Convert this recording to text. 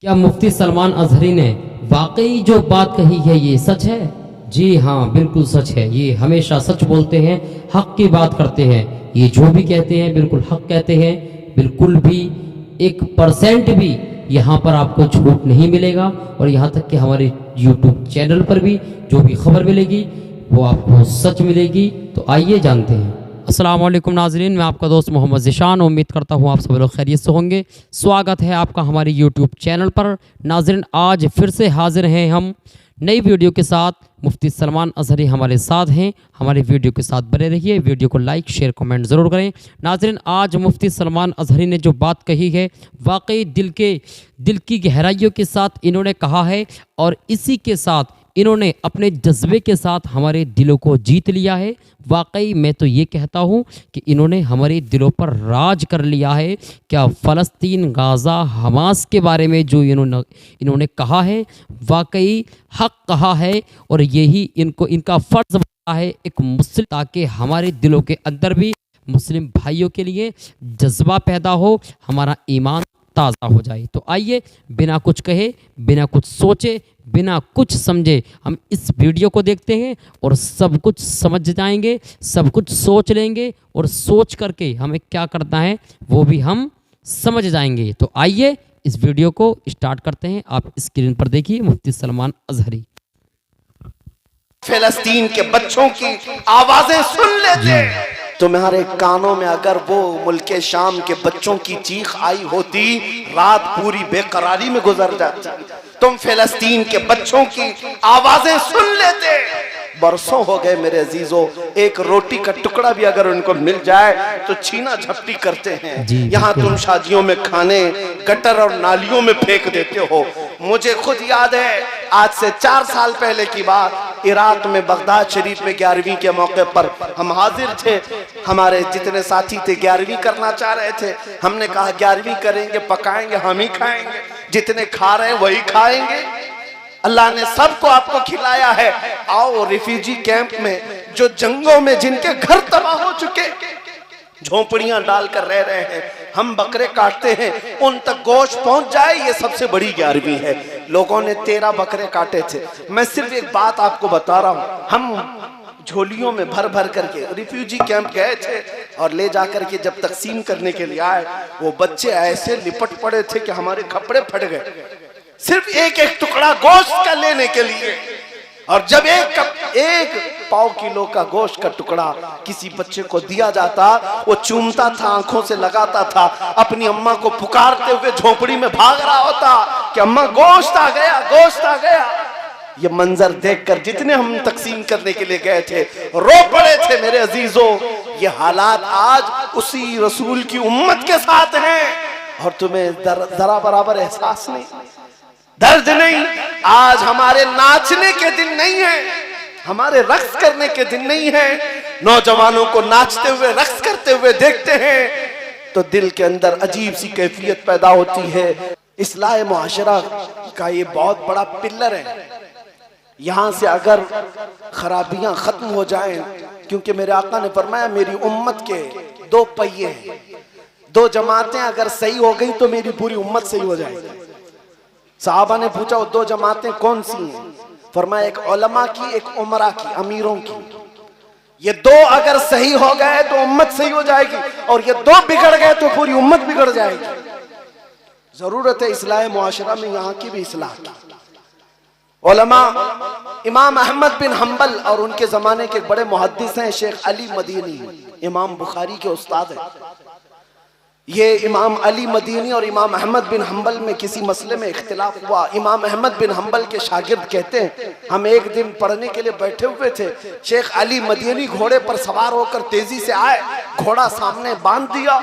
क्या मुफ्ती सलमान अजहरी ने वाकई जो बात कही है ये सच है? जी हाँ, बिल्कुल सच है। ये हमेशा सच बोलते हैं, हक की बात करते हैं। ये जो भी कहते हैं बिल्कुल हक कहते हैं। बिल्कुल भी 1% भी यहाँ पर आपको झूठ नहीं मिलेगा। और यहाँ तक कि हमारे यूट्यूब चैनल पर भी जो भी खबर मिलेगी वो आपको सच मिलेगी। तो आइए जानते हैं। अस्सलाम वालेकुम नाज़रीन, मैं आपका दोस्त मोहम्मद ज़िशान। उम्मीद करता हूँ आप सब लोग खैरियत से होंगे। स्वागत है आपका हमारे यूट्यूब चैनल पर। नाज़रीन, आज फिर से हाजिर हैं हम नई वीडियो के साथ। मुफ्ती सलमान अजहरी हमारे साथ हैं। हमारे वीडियो के साथ बने रहिए। वीडियो को लाइक शेयर कमेंट ज़रूर करें। नाज़रीन, आज मुफ्ती सलमान अजहरी ने जो बात कही है वाकई दिल की गहराइयों के साथ इन्होंने कहा है। और इसी के साथ इन्होंने अपने जज्बे के साथ हमारे दिलों को जीत लिया है। वाकई मैं तो ये कहता हूँ कि इन्होंने हमारे दिलों पर राज कर लिया है। क्या फ़लस्तीन, गाज़ा, हमास के बारे में जो इन्होंने कहा है वाकई हक कहा है। और यही इनका फ़र्ज़ बनता है एक मुस्लिम, ताकि हमारे दिलों के अंदर भी मुस्लिम भाइयों के लिए जज्बा पैदा हो, हमारा ईमान ताज़ा हो जाए। तो आइए बिना कुछ कहे, बिना कुछ सोचे, बिना कुछ समझे हम इस वीडियो को देखते हैं और सब कुछ समझ जाएंगे, सब कुछ सोच लेंगे और सोच करके हमें क्या करना है वो भी हम समझ जाएंगे। तो आइए इस वीडियो को स्टार्ट करते हैं। आप स्क्रीन पर देखिए मुफ्ती सलमान अजहरी। फिलिस्तीन के बच्चों की आवाजें सुन लेते, तुम्हारे कानों में अगर वो मुल्क शाम के बच्चों की चीख आई होती, रात पूरी बेकरारी में गुजर जाती। तुम फिलिस्तीन के बच्चों की आवाजें सुन लेते। बरसों हो गए मेरे अजीजों, एक रोटी का टुकड़ा भी अगर उनको मिल जाए तो छीना झपटी करते हैं। यहाँ तुम शादियों में खाने गटर और नालियों में फेंक देते हो। मुझे खुद याद है, आज से 4 साल पहले की बात, इराक में बगदाद शरीफ में 11वीं के मौके पर हम हाजिर थे। हमारे जितने साथी थे 11वीं करना चाह रहे थे। हमने कहा 11वीं करेंगे, पकाएंगे, हम ही खाएंगे, जितने खा रहे हैं वही खाएंगे। अल्लाह ने सबको आपको खिलाया है। आओ रिफ्यूजी कैंप में, जो जंगों में जिनके घर तबाह हो चुके, झोंपड़ियां डालकर रह रहे हैं, हम बकरे काटते हैं, उन तक गोश्त पहुंच जाए, ये सबसे बड़ी 11वीं है। लोगों ने 13 बकरे काटे थे। मैं सिर्फ एक बात आपको बता रहा हूं, हम झोलियों में भर भर करके रिफ्यूजी कैंप गए थे और ले जाकर के जब तकसीम करने के लिए आए, वो बच्चे ऐसे लिपट पड़े थे कि हमारे कपड़े फट गए, सिर्फ एक एक टुकड़ा गोश्त का लेने के लिए। और जब एक पाव किलो का गोश्त का टुकड़ा किसी बच्चे को दिया जाता, वो चूमता था, आंखों से लगाता था, अपनी अम्मा को पुकारते हुए झोपड़ी में भाग रहा होता कि अम्मा गोश्त आ गया, गोश्त आ गया। ये मंजर देखकर जितने हम तकसीम करने के लिए गए थे रो पड़े थे मेरे अजीजों। ये हालात आज उसी रसूल की उम्मत के साथ हैं और तुम्हें जरा बराबर एहसास नहीं, दर्द नहीं। आज हमारे नाचने के दिन नहीं है, हमारे रक्स करने के दिन नहीं है। नौजवानों को नाचते हुए रक्स करते हुए देखते हैं तो दिल के अंदर अजीब सी कैफियत पैदा होती है। इस्लाह मुआशरा का ये बहुत बड़ा पिल्लर है। यहाँ से अगर खराबियां खत्म हो जाएं, क्योंकि मेरे आका ने फरमाया मेरी उम्मत के 2 पहिए हैं, 2 जमातें अगर सही हो गई तो मेरी पूरी उम्मत सही हो जाएगी। साहबा ने पूछा वो 2 जमातें कौन सी हैं? फरमाया एक उलमा की, एक उमरा की, अमीरों की। ये 2 अगर सही हो गए तो उम्मत सही हो जाएगी, और ये 2 बिगड़ गए तो पूरी उम्मत बिगड़ जाएगी। जरूरत है इस्लाह मुआशरा में यहाँ की भी इस्लाह की। उलमा इमाम अहमद बिन हम्बल और उनके जमाने के बड़े मुहद्दिस हैं शेख अली मदीनी, इमाम बुखारी के उस्ताद हैं। ये इमाम अली मदीनी और इमाम अहमद बिन हम्बल में किसी मसले में इख्तिलाफ हुआ। इमाम अहमद बिन हम्बल के शागिर्द कहते हैं हम एक दिन पढ़ने के लिए बैठे हुए थे, शेख अली मदीनी घोड़े पर सवार होकर तेजी से आए, घोड़ा सामने बांध दिया